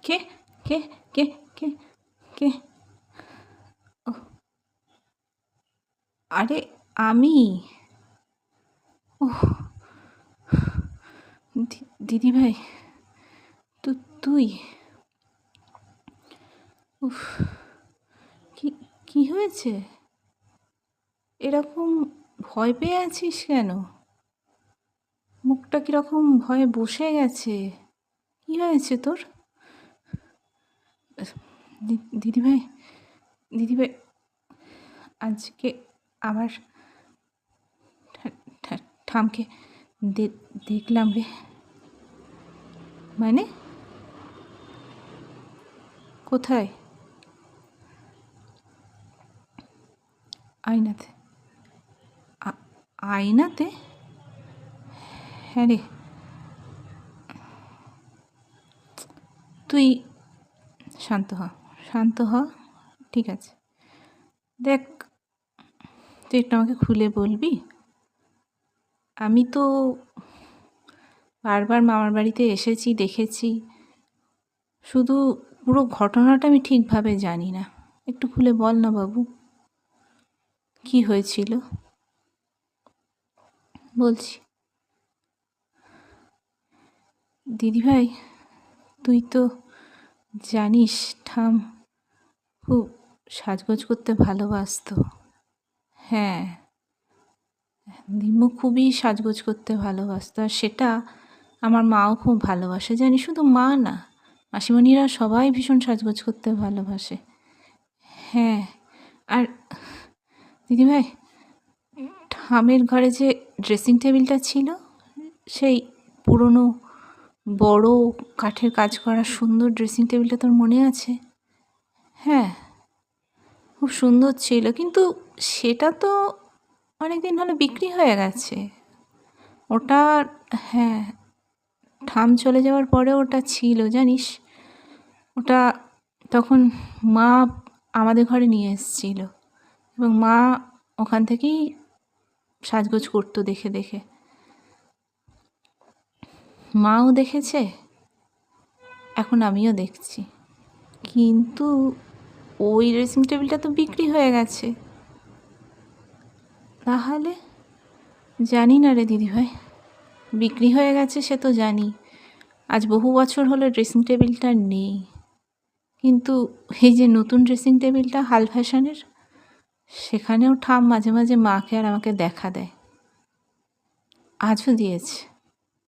কে কে কে কে কে ও আরে আমি ওহ দিদিভাই তুই উফ কি কি হয়েছে? এরকম ভয় পেয়ে আছিস কেন? মুখটা কীরকম ভয়ে বসে গেছে। কি হয়েছে তোর? দিদিভাই দিদিভাই আজকে আমার ঠামকে দেখলাম রে। মানে কোথায়? আয়নাতে? আয়নাতে? হ্যাঁ রে। তুই শান্ত হ, শান্ত হ। ঠিক আছে, দেখ, তুই একটু আমাকে খুলে বলবি? আমি তো বারবার মামার বাড়িতে এসেছি, দেখেছি, শুধু পুরো ঘটনাটা আমি ঠিকভাবে জানি না। একটু খুলে বল না বাবু, কি হয়েছিল? বলছি দিদিভাই, তুই তো জানিস ঠাম খুব সাজগোজ করতে ভালোবাসতো। হ্যাঁ, দিম্মু খুবই সাজগোজ করতে ভালোবাসতো, আর সেটা আমার মাও খুব ভালোবাসে। জানি, শুধু মা না, মাসিমণিরা সবাই ভীষণ সাজগোজ করতে ভালোবাসে। হ্যাঁ, আর দিদিভাই, ঠামের ঘরে যে ড্রেসিং টেবিলটা ছিল, সেই পুরনো বড় কাঠের কাজ করা সুন্দর ড্রেসিং টেবিলটা তোর মনে আছে? হ্যাঁ, খুব সুন্দর ছিল, কিন্তু সেটা তো অনেক দিন হলো বিক্রি হয়ে গেছে। ওটা, হ্যাঁ, ঠাম চলে যাওয়ার পরে ওটা ছিল, জানিস। ওটা তখন মা আমাদের ঘরে নিয়ে এসেছিল, এবং মা ওখান থেকেই সাজগোজ করতো দেখে দেখে। মাও দেখেছে, এখন আমিও দেখছি, কিন্তু ওই ড্রেসিং টেবিলটা তো বিক্রি হয়ে গেছে। তাহলে জানি না রে দিদিভাই, বিক্রি হয়ে গেছে সে তো জানি, আজ বহু বছর হলো ড্রেসিং টেবিলটা নেই। কিন্তু এই যে নতুন ড্রেসিং টেবিলটা হাল ফ্যাশনের, সেখানেও ঠাম মাঝে মাঝে মাকে আর আমাকে দেখা দেয়, আজও দিয়েছে।